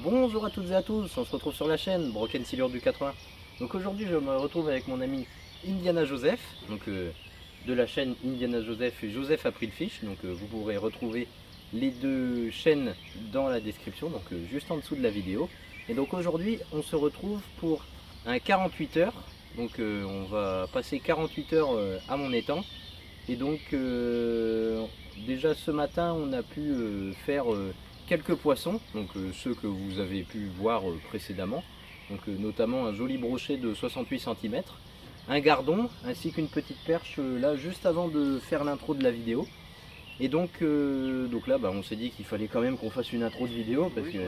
Bonjour à toutes et à tous, on se retrouve sur la chaîne Broken Silure du 80. Donc aujourd'hui je me retrouve avec mon ami Indiana Joseph, de la chaîne Indiana Joseph et Joseph a pris le fiche. Vous pourrez retrouver les deux chaînes dans la description, juste en dessous de la vidéo. Et donc aujourd'hui on se retrouve pour un 48 heures. On va passer 48 heures à mon étang. Et déjà ce matin on a pu faire quelques poissons, ceux que vous avez pu voir précédemment, notamment un joli brochet de 68 cm, un gardon ainsi qu'une petite perche là juste avant de faire l'intro de la vidéo. Et là on s'est dit qu'il fallait quand même qu'on fasse une intro de vidéo parce que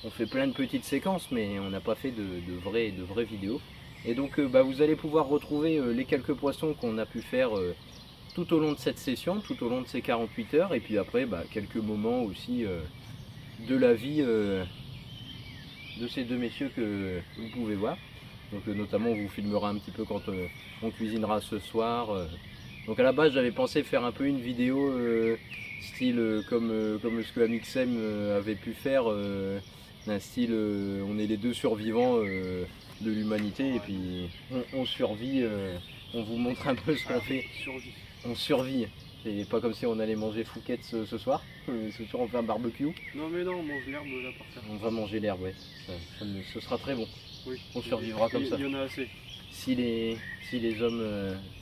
on fait plein de petites séquences mais on n'a pas fait de vraies vidéos. Et vous allez pouvoir retrouver les quelques poissons qu'on a pu faire tout au long de cette session, tout au long de ces 48 heures, et puis après quelques moments aussi de la vie de ces deux messieurs que vous pouvez voir. Notamment on vous filmera un petit peu quand on cuisinera ce soir. Donc à la base j'avais pensé faire un peu une vidéo style comme ce que Amixem avait pu faire, d'un style on est les deux survivants de l'humanité et puis on survit, on vous montre un peu ce qu'on fait. On survit. C'est pas comme si on allait manger Fouquette ce soir. Ce soir on fait un barbecue. Non mais non, on mange l'herbe là par terre. On va manger l'herbe, ouais. Ce sera très bon. Oui. On survivra comme ça. Il y en a assez. Si les hommes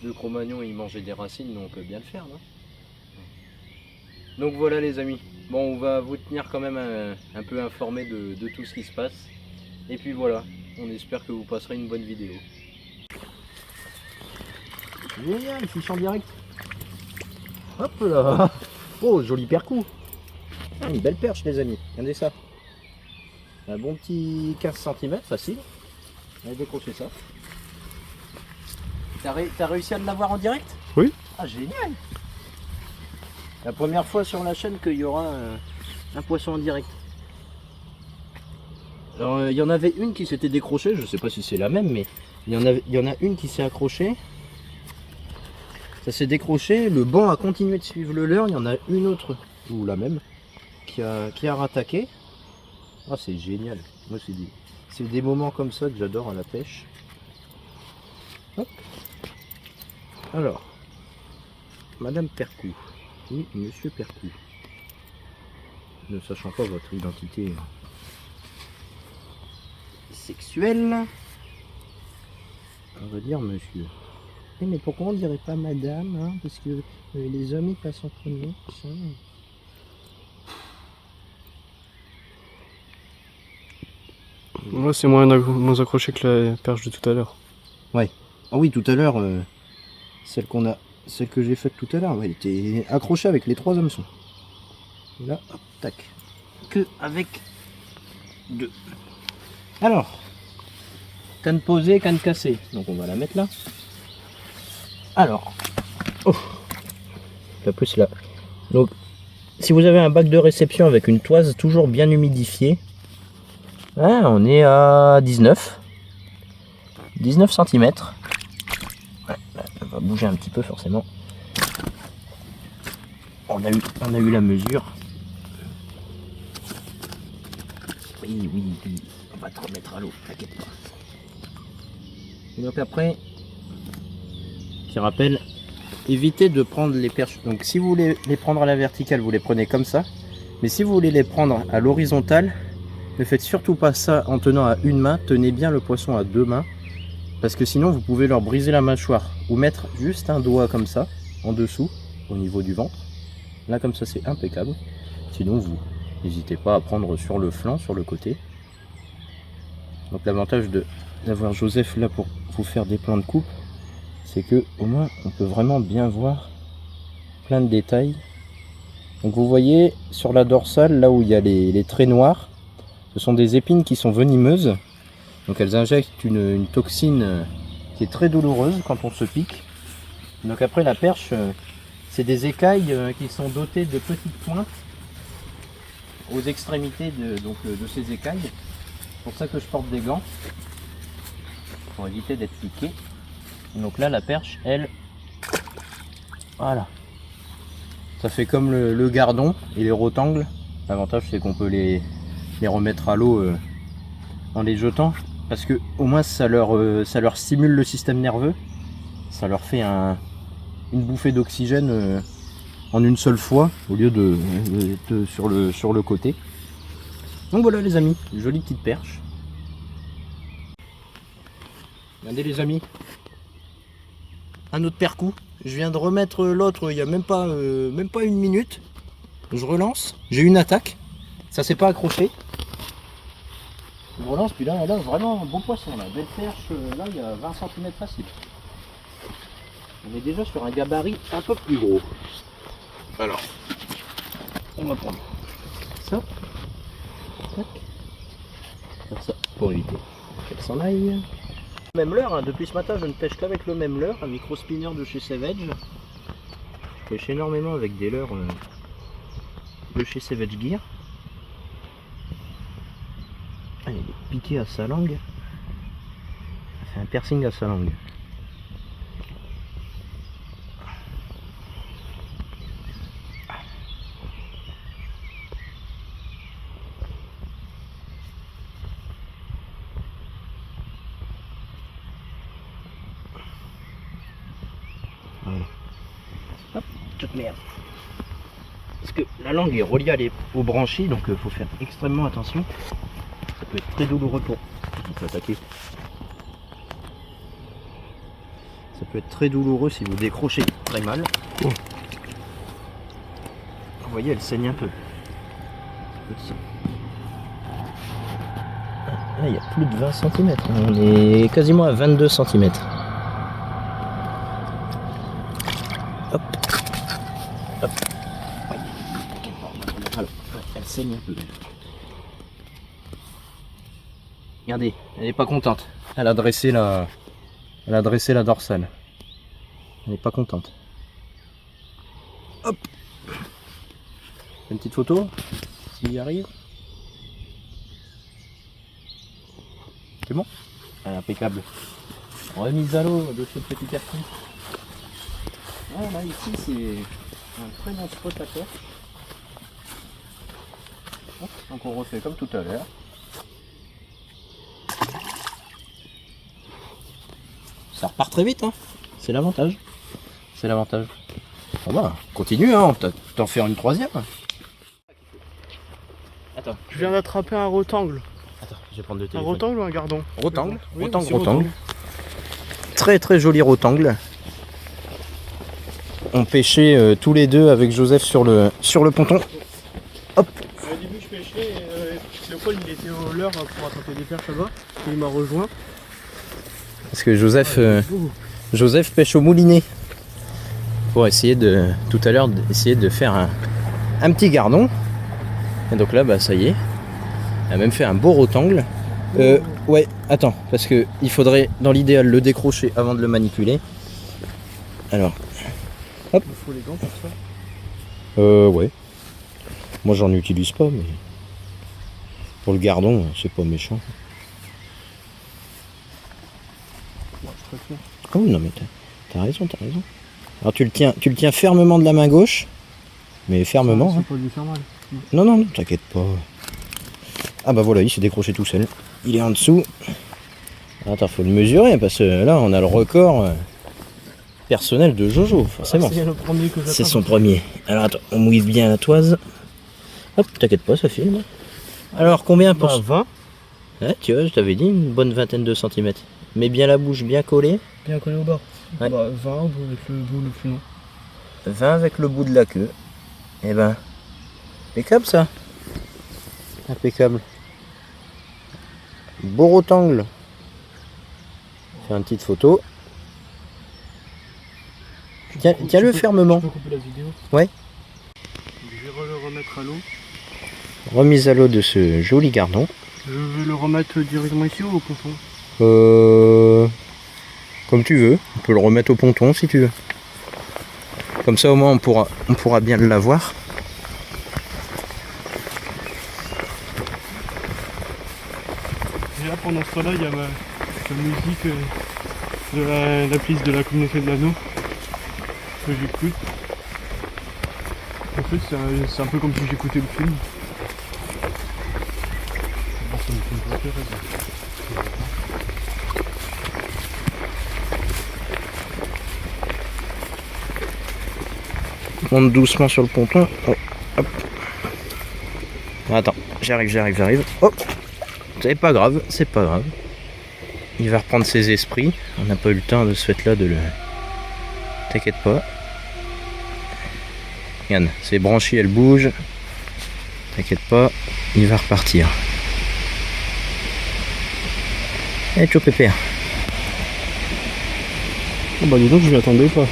de Cro-Magnon ils mangeaient des racines, on peut bien le faire, non? Donc voilà les amis. Bon, on va vous tenir quand même un peu informé de tout ce qui se passe. Et puis voilà, on espère que vous passerez une bonne vidéo. Génial, fiche en direct. Hop là. Oh, joli percou. Une belle perche les amis, regardez ça. Un bon petit 15 cm, facile. Allez décrocher ça. T'as réussi à l'avoir en direct? Oui. Ah génial. La première fois sur la chaîne qu'il y aura un poisson en direct. Alors il y en avait une qui s'était décrochée, je sais pas si c'est la même, mais il y en a une qui s'est accrochée. Ça s'est décroché, le banc a continué de suivre le leurre, il y en a une autre, ou la même, qui a rattaqué. Ah c'est génial, moi c'est des moments comme ça que j'adore à la pêche. Hop. Alors, Madame Percou, oui Monsieur Percou, ne sachant pas votre identité sexuelle, on va dire monsieur. Mais pourquoi on dirait pas madame, hein? Parce que les hommes ils passent en premier. Moi c'est moins accroché que la perche de tout à l'heure. Ouais. Ah oui, tout à l'heure, celle que j'ai faite tout à l'heure, elle était accrochée avec les 3 hameçons. Là, hop, tac. Que avec 2. Alors, canne posée, canne cassée. Donc on va la mettre là. Alors, oh, la plus là. Donc, si vous avez un bac de réception avec une toise toujours bien humidifiée, hein, on est à 19 cm. Ouais, elle va bouger un petit peu forcément. On a eu la mesure. Oui, on va te remettre à l'eau, t'inquiète pas. Et donc après, qui rappelle, évitez de prendre les perches. Donc si vous voulez les prendre à la verticale, vous les prenez comme ça. Mais si vous voulez les prendre à l'horizontale, ne faites surtout pas ça en tenant à une main. Tenez bien le poisson à 2 mains. Parce que sinon vous pouvez leur briser la mâchoire. Ou mettre juste un doigt comme ça, en dessous, au niveau du ventre. Là comme ça c'est impeccable. Sinon vous n'hésitez pas à prendre sur le flanc, sur le côté. Donc l'avantage d'avoir Joseph là pour vous faire des plans de coupe, c'est que au moins on peut vraiment bien voir plein de détails. Donc vous voyez sur la dorsale, là où il y a les traits noirs, ce sont des épines qui sont venimeuses. Donc elles injectent une toxine qui est très douloureuse quand on se pique. Donc après la perche, c'est des écailles qui sont dotées de petites pointes aux extrémités de ces écailles. C'est pour ça que je porte des gants, pour éviter d'être piqué. Et donc là la perche, elle, voilà. Ça fait comme le gardon et les rotangles. L'avantage c'est qu'on peut les les remettre à l'eau en les jetant, parce que au moins ça leur stimule le système nerveux, ça leur fait une bouffée d'oxygène en une seule fois au lieu de sur le côté. Donc voilà les amis, une jolie petite perche. Regardez les amis, un autre percou. Je viens de remettre l'autre il n'y a même pas une minute. Je relance, j'ai une attaque, ça s'est pas accroché. Je relance, puis là vraiment un bon poisson, là, belle perche, là il y a 20 cm facile. On est déjà sur un gabarit un peu plus gros. Alors, on va prendre ça. Tac. Faire ça pour éviter qu'elle s'en aille. Même leurre, hein. Depuis ce matin je ne pêche qu'avec le même leurre, un micro spinner de chez Savage. Je pêche énormément avec des leurres de chez Savage Gear. Ah, il est piqué à sa langue. Ça fait un piercing à sa langue. Voilà. Hop, toute merde. Parce que la langue est reliée aux branchies, donc il faut faire extrêmement attention. Ça peut être très douloureux pour attaquer. Ça peut être très douloureux si vous décrochez très mal. Oh. Vous voyez, elle saigne un peu. Là, il y a plus de 20 cm. On est quasiment à 22 cm. Hop. Hop. Alors, elle saigne un peu. Regardez, elle n'est pas contente. Elle a dressé la dorsale. Elle n'est pas contente. Hop. Une petite photo, s'il y arrive. C'est bon? Impeccable. Remise à l'eau de ce petit carton. Voilà, ici c'est un très bon spot à perche. Donc on refait comme tout à l'heure. Ça repart très vite, hein. C'est l'avantage. C'est l'avantage. Bon bah, continue, hein. T'en fais une troisième. Attends. Je viens d'attraper un rotangle. Attends, je vais prendre le Un téléphone. rotangle ou un gardon? Rotangle, Oui, rotangle, c'est rotangle. Très très joli rotangle. On pêchait tous les deux avec Joseph sur le ponton. Hop. Au début je pêchais et le Paul il était au leurre pour attraper des perches là-bas. Et il m'a rejoint. Parce que Joseph pêche au moulinet. Pour essayer tout à l'heure d'essayer de faire un petit gardon. Et donc là bah ça y est. Elle a même fait un beau rotangle. Ouais, attends, parce que il faudrait dans l'idéal le décrocher avant de le manipuler. Alors, hop. Il faut les gants pour ça. Ouais. Moi j'en utilise pas, mais pour le gardon, c'est pas méchant. Ouais, je préfère. Oh non mais t'as raison. Alors tu le tiens fermement de la main gauche, mais fermement. C'est Hein. pas lui faire mal. Non, t'inquiète pas. Ah bah voilà, il s'est décroché tout seul. Il est en dessous. Attends, faut le mesurer parce que là on a le record personnel de Jojo, forcément. C'est le premier que j'attrape. C'est son premier. Alors attends, on mouille bien la toise. Hop, t'inquiète pas, ça filme. Alors combien pour Bah, 20. Ouais, tu vois, je t'avais dit une bonne vingtaine de centimètres. Mets bien la bouche bien collée. Bien collé au bord. Ouais. Bah, 20 avec le bout le plus long. 20 avec le bout de la queue. Et ben, impeccable ça. Impeccable. Beau rotangle. Faire une petite photo. Tiens-le fermement. Je peux couper la vidéo. Ouais. Je vais le remettre à l'eau. Remise à l'eau de ce joli gardon. Je vais le remettre directement ici ou au ponton? Comme tu veux. On peut le remettre au ponton si tu veux. Comme ça au moins on pourra bien le l'avoir. Et là pendant ce temps-là il y a la musique de la playlist de la communauté de l'anneau que j'écoute. En fait c'est un peu comme si j'écoutais le film. Donc, une voiture, elle va. Monte doucement sur le ponton. Oh, hop. Attends, j'arrive. Oh, c'est pas grave. Il va reprendre ses esprits. On n'a pas eu le temps de ce fait-là de le... T'inquiète pas. Regarde, ses branchies elles bougent. T'inquiète pas, il va repartir. Eh, ciao pépère. Oh bah dis donc, je m'y attendais pas.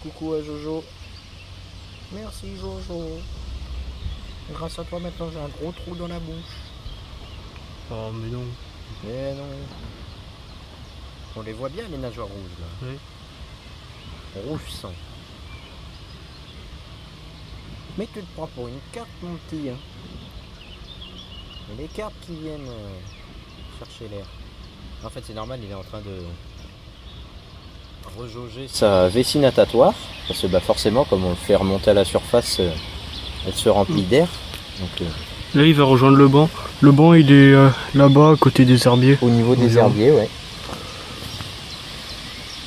Coucou à Jojo. Merci Jojo. Grâce à toi maintenant j'ai un gros trou dans la bouche. Oh mais non. Mais non. On les voit bien les nageoires rouges là. Oui. Rouge sang. Mais tu te prends pour une carpe mon petit. Hein. Et les carpes qui viennent chercher l'air. En fait c'est normal, il est en train de rejauger sa vessie natatoire. Parce que bah, forcément comme on le fait remonter à la surface, elle se remplit d'air. Donc, là il va rejoindre le banc. Le banc il est là-bas à côté des herbiers. au niveau des herbiers, ouais.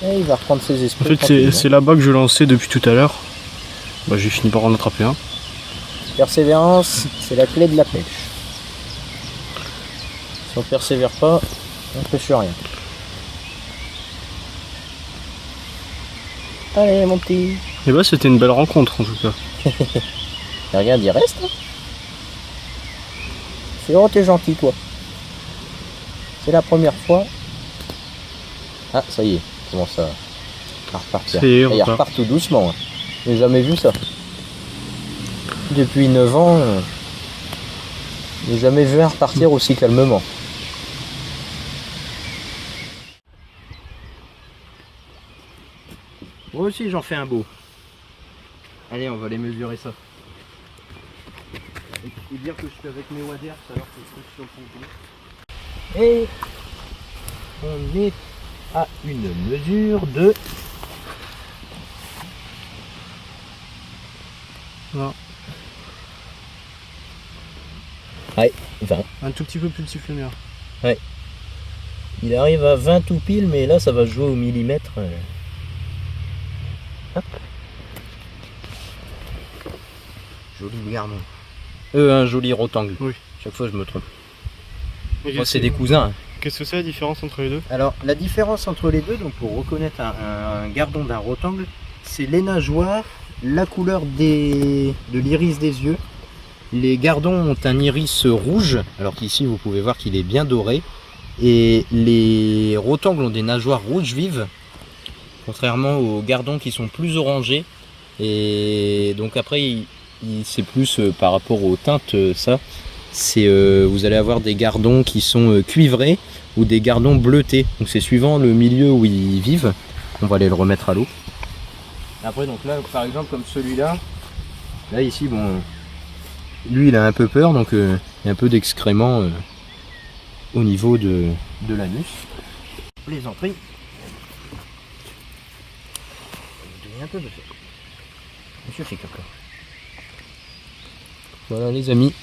Et il va reprendre ses En esprits. fait c'est là-bas que je lançais depuis tout à l'heure. Bah, j'ai fini par en attraper un. Persévérance, c'est la clé de la pêche. Si on persévère pas, on ne pêche rien. Allez mon petit. Et bah c'était une belle rencontre en tout cas. Et regarde, il reste. Hein. Oh, t'es gentil toi. C'est la première fois. Ah, ça y est, commence à repartir. Ça y est, il repart tout doucement. Hein. J'ai jamais vu ça. Depuis 9 ans, j'ai jamais vu un repartir aussi calmement. Moi aussi j'en fais un beau. Allez, on va aller mesurer ça. Et dire que je suis avec mes waders alors que je suis sur le ponton. Et on est à une mesure de... Non. Ouais, 20. Un tout petit peu plus de sifflemire. Ouais. Il arrive à 20 tout pile, mais là ça va jouer au millimètre. Hop. Joli gardon. Un joli rotangle. Oui. Chaque fois je me trompe. Et Moi c'est des cousins. Qu'est-ce que c'est la différence entre les deux? Alors la différence entre les deux, donc pour reconnaître un gardon d'un rotangle, c'est les nageoires, la couleur de l'iris des yeux. Les gardons ont un iris rouge, alors qu'ici vous pouvez voir qu'il est bien doré. Et les rotangles ont des nageoires rouges vives, contrairement aux gardons qui sont plus orangés. Et donc après, c'est plus par rapport aux teintes, ça. Vous allez avoir des gardons qui sont cuivrés ou des gardons bleutés. Donc c'est suivant le milieu où ils vivent. On va aller le remettre à l'eau. Après, donc là, par exemple, comme celui-là, là ici, bon, lui il a un peu peur, donc il y a un peu d'excréments au niveau de l'anus. Les entrées. Un peu de fait. Monsieur fait caca. Voilà les amis,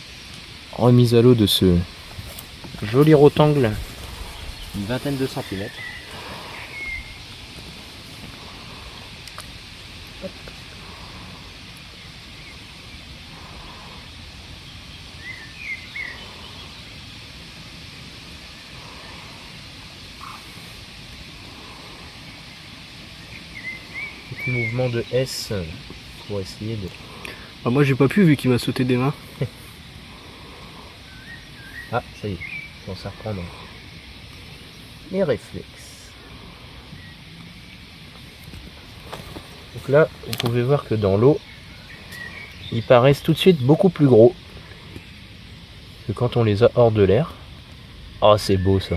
remise à l'eau de ce joli rotangle d'une vingtaine de centimètres. Petit mouvement de S pour essayer de... Ah, moi j'ai pas pu vu qu'il m'a sauté des mains. Ah, ça y est, on s'en reprend donc. Les réflexes. Donc là, vous pouvez voir que dans l'eau, ils paraissent tout de suite beaucoup plus gros que quand on les a hors de l'air. Oh, c'est beau ça.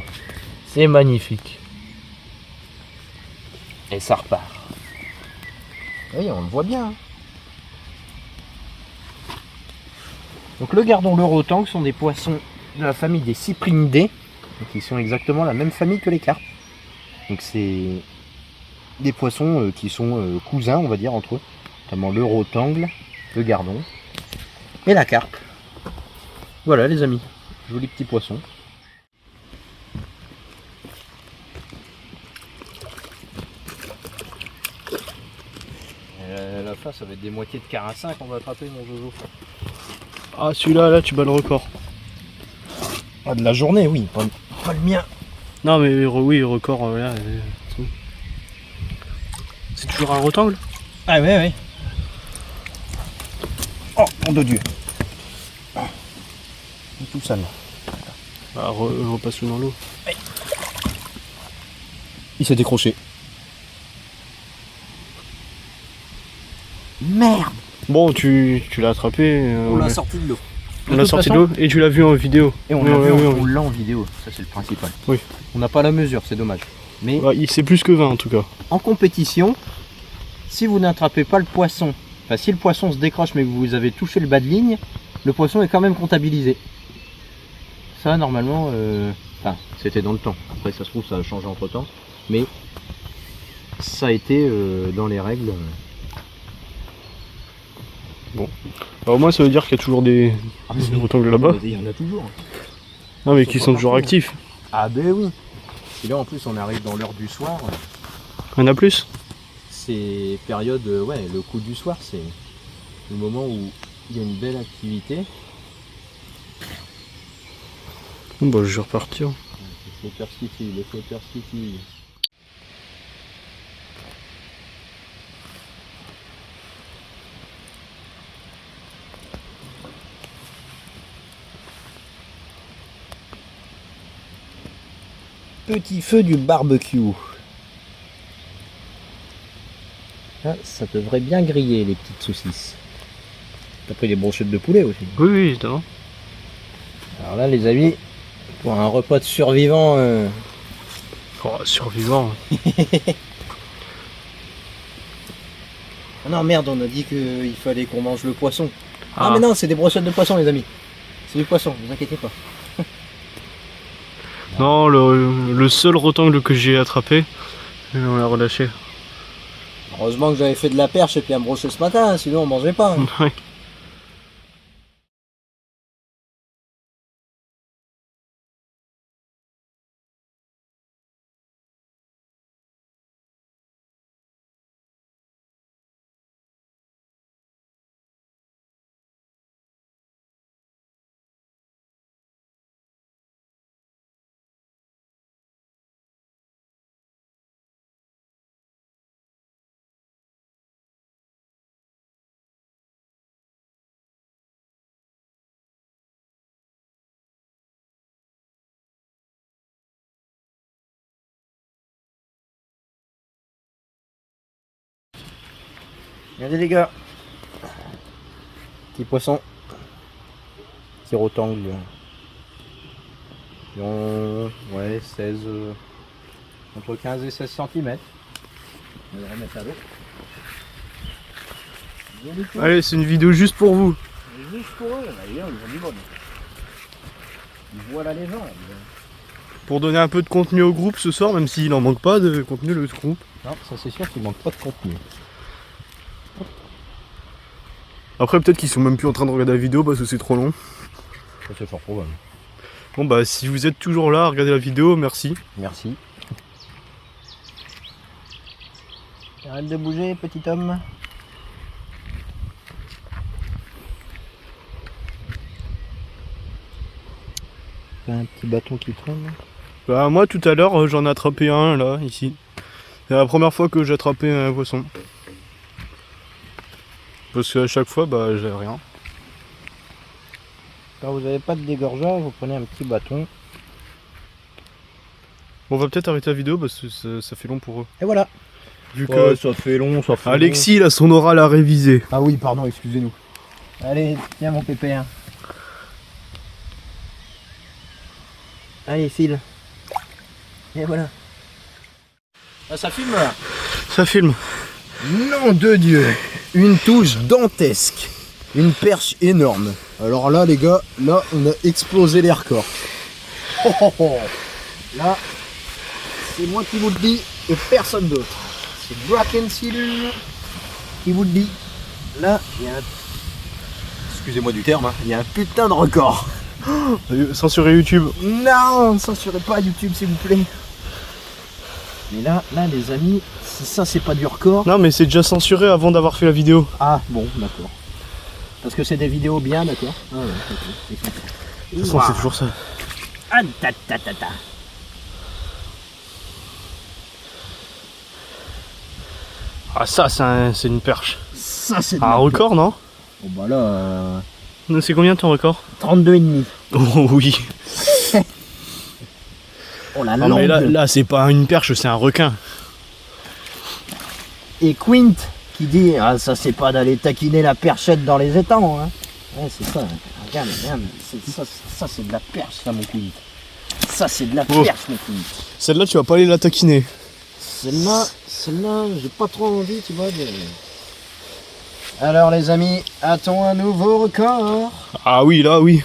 C'est magnifique. Et ça repart. Oui, on le voit bien. Hein. Donc le gardon, le rotangle sont des poissons de la famille des cyprinidés, qui sont exactement la même famille que les carpes. Donc c'est des poissons qui sont cousins, on va dire, entre eux, notamment le rotangle, le gardon et la carpe. Voilà les amis, joli petit poisson. La fin ça va être des moitiés de carassin qu'on va attraper mon Jojo. Ah celui-là, là tu bats le record. Ah de la journée oui, pas le mien. Non mais oui, record là. C'est toujours un rectangle? Ah ouais ouais. Oh nom de Dieu. Tout sale. Ah, repasse-le dans l'eau. Il s'est décroché. Merde. Bon, tu l'as attrapé. On l'a sorti de l'eau. On l'a sorti de l'eau et tu l'as vu en vidéo. Et on l'a en vidéo, ça c'est le principal. Oui. On n'a pas la mesure, c'est dommage. Mais Ouais, c'est plus que 20 en tout cas. en compétition, si vous n'attrapez pas le poisson, enfin si le poisson se décroche mais que vous avez touché le bas de ligne, le poisson est quand même comptabilisé. Ça normalement, enfin c'était dans le temps. Après ça se trouve ça a changé entre temps, mais ça a été dans les règles. Bon. Alors, au moins ça veut dire qu'il y a toujours des rectangles là-bas. Il y en a toujours. Non mais qui sont toujours actifs. Ah ben oui. Et là en plus on arrive dans l'heure du soir. Il y en a plus? C'est période, ouais, le coup du soir, c'est le moment où il y a une belle activité. Bon bah je vais repartir. Les flotteurs skiffy, les flotteurs skiffy. Petit feu du barbecue. Ah, ça devrait bien griller les petites saucisses. T'as pris des brochettes de poulet aussi. Oui, oui, évidemment. Alors là les amis, pour un repas de survivant... Oh, survivant. Ah non merde, on a dit qu'il fallait qu'on mange le poisson. Ah, Ah. mais non, c'est des brochettes de poisson les amis. C'est du poisson, ne vous inquiétez pas. Non, le seul rectangle que j'ai attrapé, on l'a relâché. Heureusement que j'avais fait de la perche et puis un brochet ce matin, hein, sinon on mangeait pas. Hein. Ouais. Regardez les gars. Petit poisson. Petit rectangle. Ils ont, ouais, 16, entre 15 et 16 cm. On va le remettre à l'eau. Allez, c'est une vidéo juste pour vous. Juste pour eux, d'ailleurs, ils ont du bon. Ils voient la légende. Pour donner un peu de contenu au groupe ce soir, même s'il en manque pas de contenu le groupe. Non, ça c'est sûr qu'il manque pas de contenu. Après peut-être qu'ils sont même plus en train de regarder la vidéo parce que c'est trop long. Ça c'est fort probable. Bon bah si vous êtes toujours là à regarder la vidéo, merci. Merci. Arrête de bouger, petit homme. Un petit bâton qui traîne. Bah moi tout à l'heure j'en ai attrapé un là, ici. C'est la première fois que j'ai attrapé un poisson. Parce qu'à chaque fois bah j'ai rien. Quand vous n'avez pas de dégorgeage, vous prenez un petit bâton. On va peut-être arrêter la vidéo parce que ça fait long pour eux. Et voilà. Vu que ça fait long, ça fait Alexis là son oral à réviser. Ah oui, pardon, excusez-nous. Allez, tiens mon pépère. Allez, file. Et voilà. Ah, ça filme là. Ça filme. Nom de Dieu. Une touche dantesque. Une perche énorme. Alors là les gars, là on a explosé les records. Oh, oh, oh. Là, c'est moi qui vous le dis et personne d'autre. C'est Bracken Seal qui vous le dit. Là, il y a un... Excusez-moi du terme, hein, il y a un putain de record. Censurer YouTube. Non, censurez pas YouTube s'il vous plaît. Mais là les amis, si ça c'est pas du record. Non mais c'est déjà censuré avant d'avoir fait la vidéo. Ah bon, d'accord. Parce que c'est des vidéos bien, d'accord. Ah ouais, ok. De toute façon c'est toujours ça. Ah, ta, ta, ta, ta. Ah ça c'est une perche. Ça c'est Un record non? Bon bah là, C'est combien ton record? 32,5. Oh oui. Oh la Non mais langue. là c'est pas une perche, c'est un requin. Et Quint qui dit ah ça c'est pas d'aller taquiner la perchette dans les étangs hein. Ouais c'est ça. Regarde, ça c'est de la perche ça mon Quint. Ça c'est de la perche mon Quint. Celle-là tu vas pas aller la taquiner. Celle-là, j'ai pas trop envie tu vois de... Alors les amis, a-t-on un nouveau record? Ah oui là oui.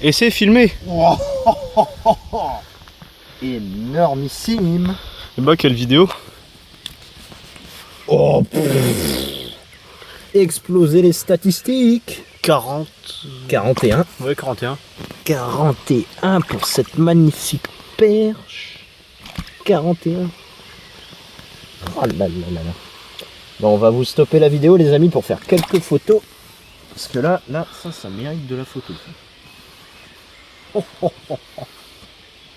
Et c'est filmé. Oh, oh, oh, oh, oh. Énormissime. Et bah quelle vidéo. Oh, exploser les statistiques. 41. 41. Ouais 41. 41 pour cette magnifique perche. 41. Oh là là là là. Bon, on va vous stopper la vidéo les amis pour faire quelques photos. Parce que là ça mérite de la photo. Oh, oh, oh, oh.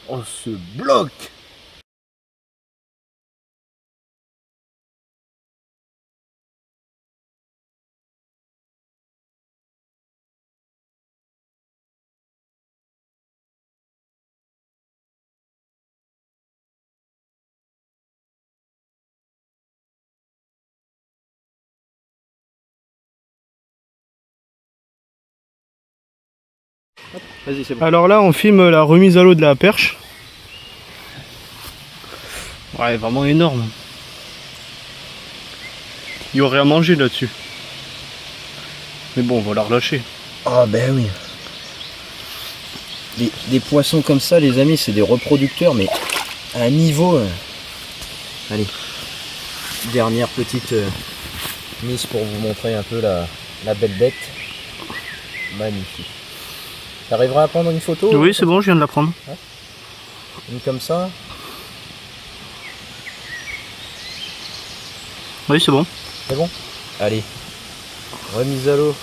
Oh ce bloc. Vas-y c'est bon. Alors là on filme la remise à l'eau de la perche. Ouais vraiment énorme. Il y aurait à manger là-dessus. Mais bon on va la relâcher. Ah ben oui. Des poissons comme ça les amis c'est des reproducteurs mais à un niveau... Allez. Dernière petite mise pour vous montrer un peu la belle bête. Magnifique. T'arriveras à prendre une photo? Oui c'est bon je viens de la prendre. Une comme ça? Oui c'est bon. C'est bon? Allez. Remise à l'eau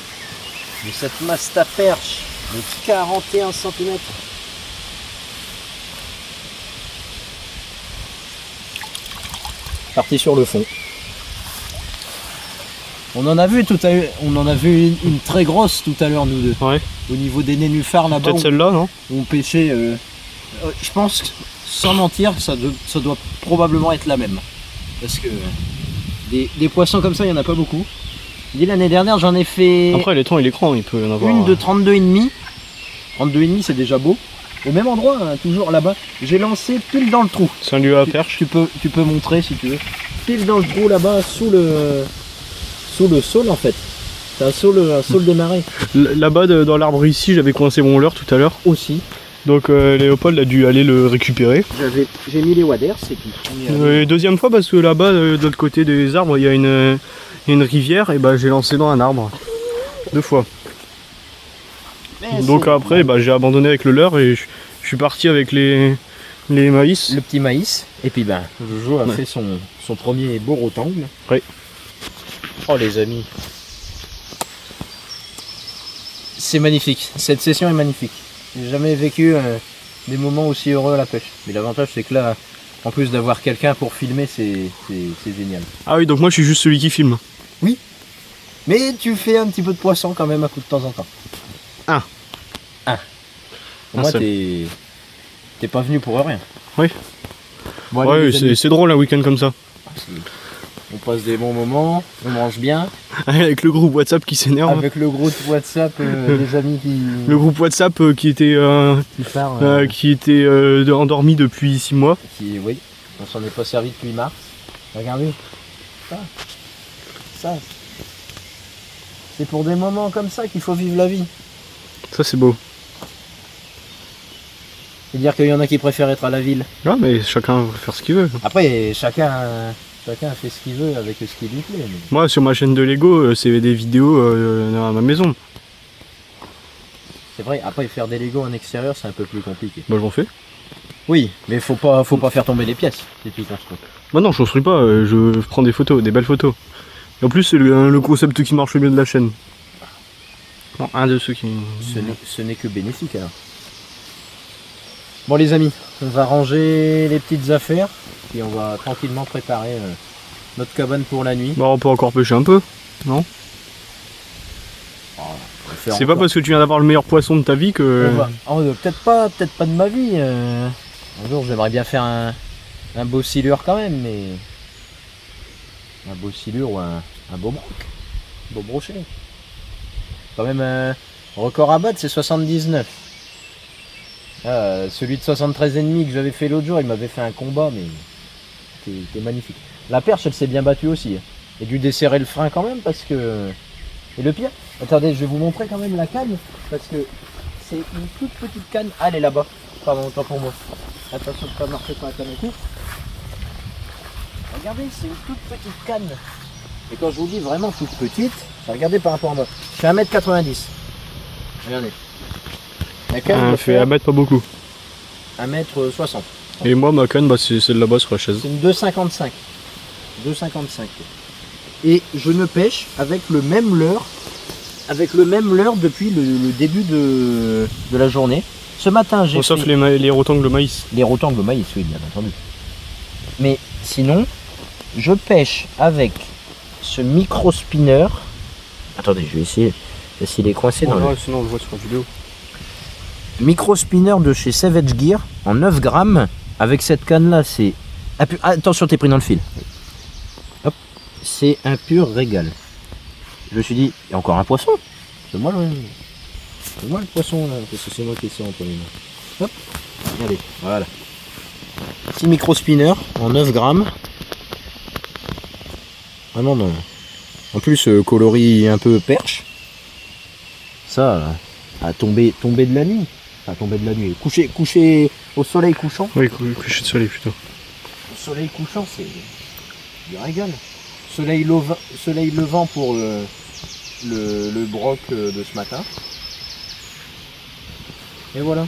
de cette masta perche de 41 cm. Parti sur le fond. On en a vu tout à l'heure, on en a vu une très grosse tout à l'heure nous deux. Ouais. Au niveau des nénuphars là-bas. Peut-être celle-là non? On pêchait. Je pense, sans mentir, ça doit probablement être la même. Parce que des poissons comme ça, il n'y en a pas beaucoup. Dis l'année dernière, j'en ai fait Après l'étang il est grand, il peut y en avoir. une de 32,5. 32,5 c'est déjà beau. Au même endroit, hein, toujours là-bas. J'ai lancé pile dans le trou. C'est un lieu à perche. Tu peux montrer si tu veux. Pile dans le trou là-bas, sous le saule en fait. C'est un saule des marais. Là-bas dans l'arbre ici, j'avais coincé mon leurre tout à l'heure. Aussi. Donc Léopold a dû aller le récupérer. J'ai mis les waders, c'est tout. Et deuxième fois parce que là-bas, de l'autre côté des arbres, il y a une rivière et bah j'ai lancé dans un arbre. 2 fois. Donc après bah, j'ai abandonné avec le leurre et je suis parti avec les maïs. Le petit maïs. Et puis ben, Jojo a fait son premier beau rotangle. Oui. Oh les amis. C'est magnifique. Cette session est magnifique. J'ai jamais vécu des moments aussi heureux à la pêche. Mais l'avantage c'est que là, en plus d'avoir quelqu'un pour filmer, c'est génial. Ah oui, donc moi je suis juste celui qui filme. Oui. Mais tu fais un petit peu de poisson quand même à coup de temps en temps. Un. Pour moi t'es pas venu pour rien. Oui. Bon, allez, ouais, c'est drôle un week-end comme ça. On passe des bons moments, on mange bien. Avec le groupe WhatsApp qui s'énerve. Avec le groupe WhatsApp des amis qui... Le groupe WhatsApp qui était endormi depuis 6 mois. Oui, on s'en est pas servi depuis mars. Regardez. Ça. C'est pour des moments comme ça qu'il faut vivre la vie. Ça c'est beau. C'est-à-dire qu'il y en a qui préfèrent être à la ville. Ah mais chacun va faire ce qu'il veut. Après, chacun fait ce qu'il veut avec ce qui lui plaît. Mais... Moi sur ma chaîne de Lego, c'est des vidéos à ma maison. vrai. Après, faire des Lego en extérieur, c'est un peu plus compliqué. Bah j'en fais. Oui, mais faut pas faire tomber les pièces si tu construis. Bah non, je construis pas, je prends des photos, des belles photos. Et en plus, c'est le concept qui marche le mieux de la chaîne. Non, un de ceux qui... Ce n'est que bénéfique alors. Bon les amis, on va ranger les petites affaires et on va tranquillement préparer notre cabane pour la nuit. Bah on peut encore pêcher un peu, non? C'est pas parce que tu viens d'avoir le meilleur poisson de ta vie que... Peut-être pas de ma vie. Un jour j'aimerais bien faire un beau silure quand même, mais... Un beau silure ou un beau broc. Un beau brochet. Quand même record à battre, c'est 79. Celui de 73,5 que j'avais fait l'autre jour, il m'avait fait un combat, mais c'était magnifique. La perche, elle s'est bien battue aussi. J'ai dû desserrer le frein quand même parce que... Et le pire, attendez, je vais vous montrer quand même la canne, parce que c'est une toute petite canne. Ah, elle est là-bas. Pardon, autant pour moi. Attention de ne pas marcher sur la canne au cou. Regardez, c'est une toute petite canne. Et quand je vous dis vraiment toute petite, regardez par rapport à moi. Je fais 1m90. Regardez. La canne Elle fait 1 mètre, pas beaucoup. 1m60. Et moi, ma canne, bah, c'est celle là-bas sur la chaise. C'est une 2,55. 2,55. Et je ne pêche avec le même leurre depuis le début de la journée. Ce matin, j'ai Sauf les rotangles maïs. Les rotangles maïs, oui, bien entendu. Mais sinon, je pêche avec ce micro spinner. Attendez, je vais essayer s'il est coincé dans le... Sinon on le voit sur la vidéo. Micro spinner de chez Savage Gear en 9 grammes. Avec cette canne là, c'est... Attention, t'es pris dans le fil. Hop, c'est un pur régal. Je me suis dit, il y a encore un poisson. C'est moi le poisson là, parce que c'est moi qui ai entre les mains. Hop, regardez, voilà. Petit micro spinner en 9 grammes. Vraiment non. En plus, coloris un peu perche. Ça, à tomber de la nuit. Enfin, tomber de la nuit. Coucher au soleil couchant. Oui, coucher de soleil plutôt. Au soleil couchant, c'est du régal. Soleil levant pour le broc de ce matin. Et voilà.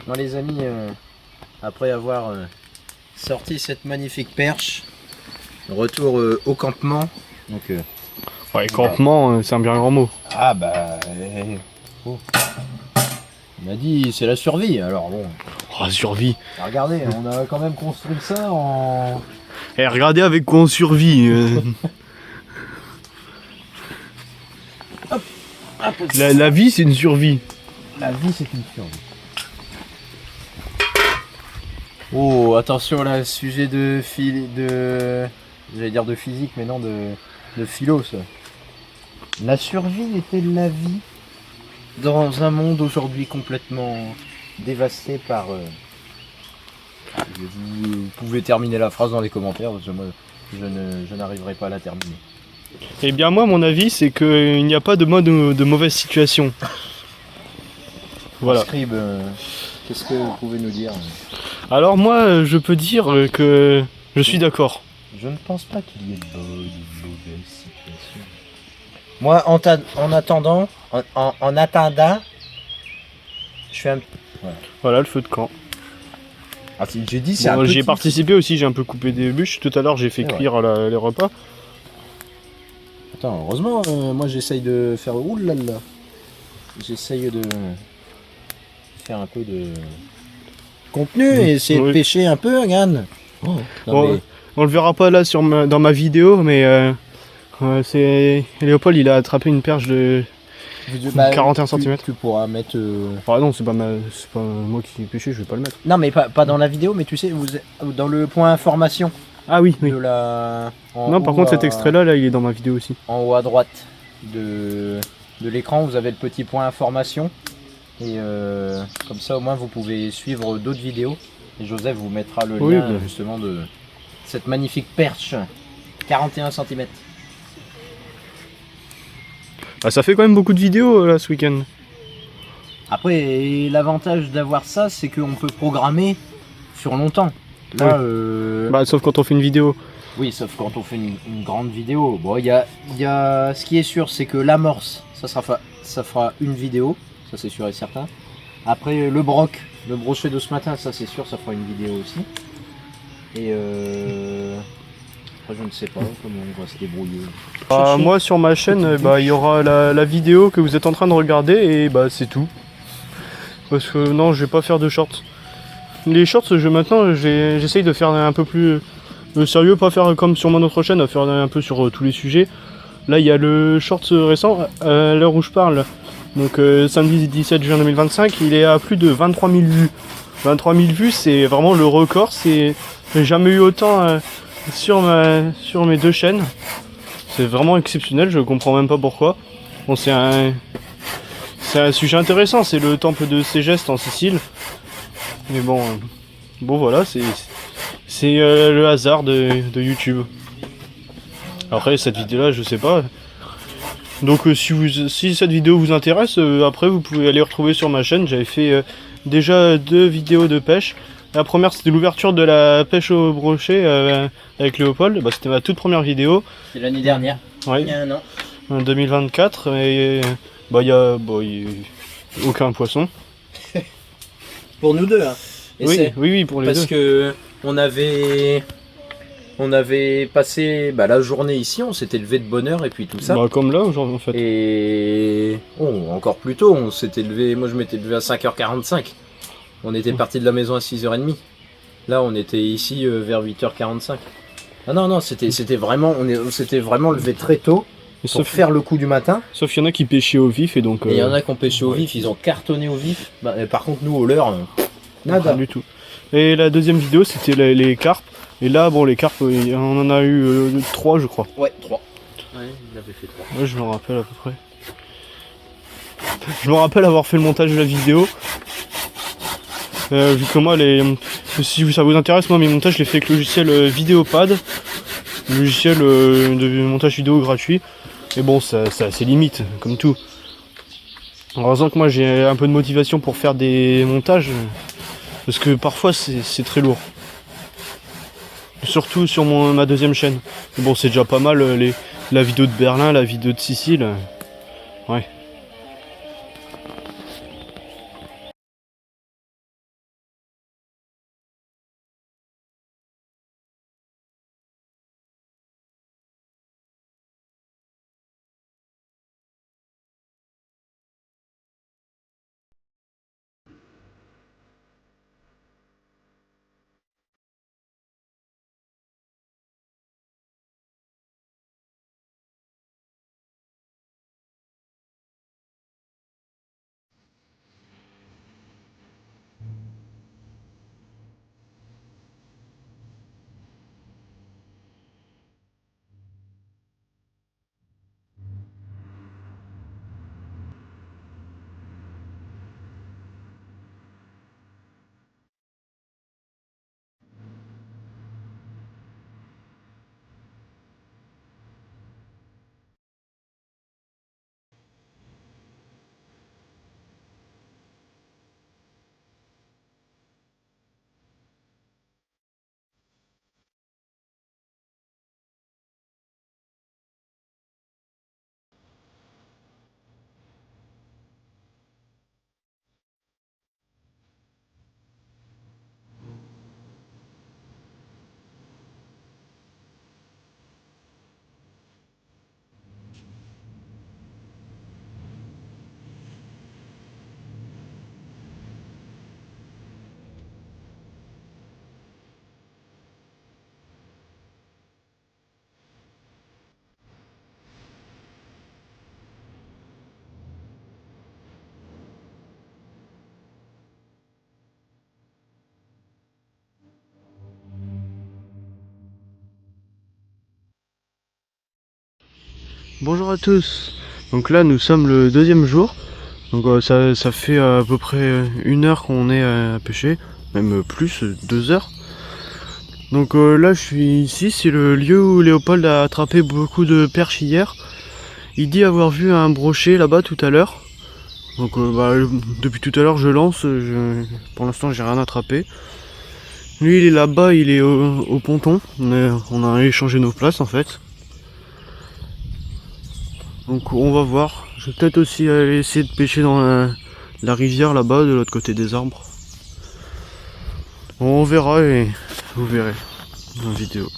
Bon les amis, après avoir sorti cette magnifique perche, retour au campement. Donc, ouais, campement, c'est un bien grand mot. Ah bah... oh. Il m'a dit c'est la survie, alors bon. Oh, survie. Regardez, on a quand même construit ça en... Eh, regardez avec quoi on survit. Hop, hop, La vie, c'est une survie. La vie, c'est une survie. Oh, attention là, sujet j'allais dire de physique, mais non, de philo, ça. La survie est-elle la vie dans un monde aujourd'hui complètement dévasté par... Vous pouvez terminer la phrase dans les commentaires, parce que moi, je n'arriverai pas à la terminer. Eh bien moi, mon avis, c'est qu'il n'y a pas de mode de mauvaise situation. Voilà. Scribe, qu'est-ce que vous pouvez nous dire? Alors moi, je peux dire que je suis d'accord. Je ne pense pas qu'il y ait de mauvaise situation. Moi, en attendant, je fais un... Voilà le feu de camp. Ah, j'ai dit c'est Bon, j'y ai participé aussi, j'ai un peu coupé des bûches. Tout à l'heure, j'ai fait cuire les repas. Attends, heureusement, moi j'essaye de faire... Ouh là là. J'essaye de faire un peu de contenu et essayer de pêcher un peu, regarde. Oh, bon, mais... On le verra pas là dans ma vidéo, mais c'est Léopold, il a attrapé une perche de 41 cm. Tu pourras mettre... Ah non, c'est pas moi qui ai pêché, je vais pas le mettre. Non, mais pas dans la vidéo, mais tu sais, dans le point information. Ah oui, oui. De la... Non, par contre, cet extrait-là, il est dans ma vidéo aussi. En haut à droite de l'écran, vous avez le petit point information. Et comme ça, au moins, vous pouvez suivre d'autres vidéos. Et Joseph vous mettra le lien, justement, de cette magnifique perche. 41 cm. Ah, ça fait quand même beaucoup de vidéos, là, ce week-end. Après, l'avantage d'avoir ça, c'est qu'on peut programmer sur longtemps. Là, Bah, sauf quand on fait une vidéo. oui, sauf quand on fait une grande vidéo. Bon, il y a... Ce qui est sûr, c'est que l'amorce, ça fera une vidéo. Ça, c'est sûr et certain. Après, le brochet de ce matin, ça, c'est sûr, ça fera une vidéo aussi. Et après, je ne sais pas comment on va se débrouiller. Moi, sur ma chaîne, bah, il y aura la vidéo que vous êtes en train de regarder et bah, c'est tout. Parce que non, je vais pas faire de shorts. Les shorts, maintenant, j'essaye de faire un peu plus sérieux, pas faire comme sur mon autre chaîne, à faire un peu sur tous les sujets. Là, il y a le short récent, à l'heure où je parle. Donc, samedi 17 juin 2025, il est à plus de 23 000 vues. 23 000 vues, c'est vraiment le record. J'ai jamais eu autant sur mes deux chaînes. C'est vraiment exceptionnel, je comprends même pas pourquoi. Bon, c'est un sujet intéressant, c'est le temple de Ségeste en Sicile. Mais bon voilà, c'est le hasard de YouTube. Après cette vidéo là, je sais pas. Donc si cette vidéo vous intéresse, après vous pouvez aller retrouver sur ma chaîne. J'avais fait déjà 2 vidéos de pêche. La première c'était l'ouverture de la pêche au brochet avec Léopold. Bah, c'était ma toute première vidéo. C'est l'année dernière. Ouais. Il y a un an. En 2024 et bah il y a aucun poisson. Pour nous deux, hein. Oui, pour les deux. Parce que on avait passé la journée ici, on s'était levé de bonne heure et puis tout ça. Bah, comme là aujourd'hui en fait. Et encore plus tôt, on s'était levé, moi je m'étais levé à 5h45. On était parti de la maison à 6h30. Là on était ici vers 8h45. Ah non, c'était vraiment levé très tôt. Pour faire le coup du matin. Sauf qu'il y en a qui pêchaient au vif et donc... Et il y en a qui ont pêché au vif, ils ont cartonné au vif. Par contre nous au leurre, nada. Pas du tout. Et la deuxième vidéo c'était les carpes. Et là bon les carpes on en a eu 3 je crois. Ouais 3. Ouais il avait fait 3. Ouais je me rappelle à peu près. Je me rappelle avoir fait le montage de la vidéo. Vu que moi si ça vous intéresse, moi mes montages je les fais avec le logiciel Vidéopad. Le logiciel de montage vidéo gratuit. Et bon, ça a ses limites, comme tout. Heureusement que moi j'ai un peu de motivation pour faire des montages, parce que parfois c'est très lourd. Surtout sur ma deuxième chaîne. Mais bon, c'est déjà pas mal la vidéo de Berlin, la vidéo de Sicile. Ouais. Bonjour à tous. Donc là nous sommes le deuxième jour. Donc ça fait à peu près 1 heure qu'on est à pêcher, même plus, 2 heures. Donc là je suis ici, c'est le lieu où Léopold a attrapé beaucoup de perches hier. Il dit avoir vu un brochet là-bas tout à l'heure. Donc depuis tout à l'heure je lance, pour l'instant j'ai rien attrapé. Lui il est là-bas, il est au ponton, on a échangé nos places en fait. Donc on va voir, je vais peut-être aussi aller essayer de pêcher dans la rivière là-bas, de l'autre côté des arbres. On verra et vous verrez dans la vidéo.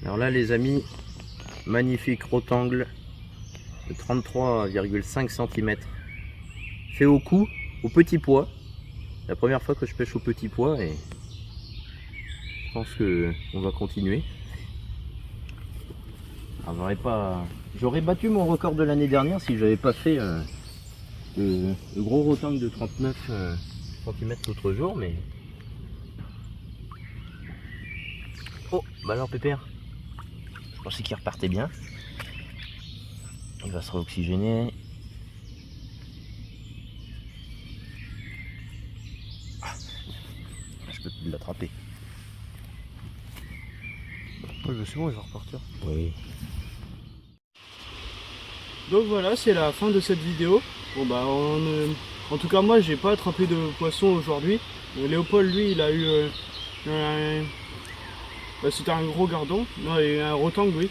Alors là les amis, magnifique rotangle de 33,5 cm. Fait au cou, au petit pois. La première fois que je pêche au petit pois et je pense que on va continuer. J'aurais battu mon record de l'année dernière si j'avais pas fait le gros rotangle de 39 cm l'autre jour, mais... Oh, bah alors Pépère, je pensais qu'il repartait bien. Il va se réoxygéner. Je peux plus l'attraper. Ouais, bah c'est bon, il va repartir. Oui. Donc voilà, c'est la fin de cette vidéo. Bon bah en tout cas moi j'ai pas attrapé de poisson aujourd'hui. Léopold lui il a eu c'était un gros gardon, non, et un rotangle oui.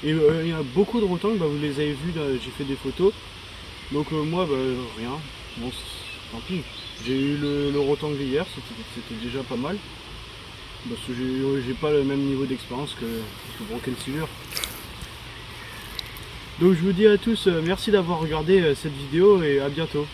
Et il y a beaucoup de rotangles, bah, vous les avez vus, j'ai fait des photos. Donc moi bah rien, bon tant pis. J'ai eu le rotangle hier, c'était déjà pas mal. Parce que j'ai pas le même niveau d'expérience que Broken Silver. Donc je vous dis à tous merci d'avoir regardé cette vidéo et à bientôt.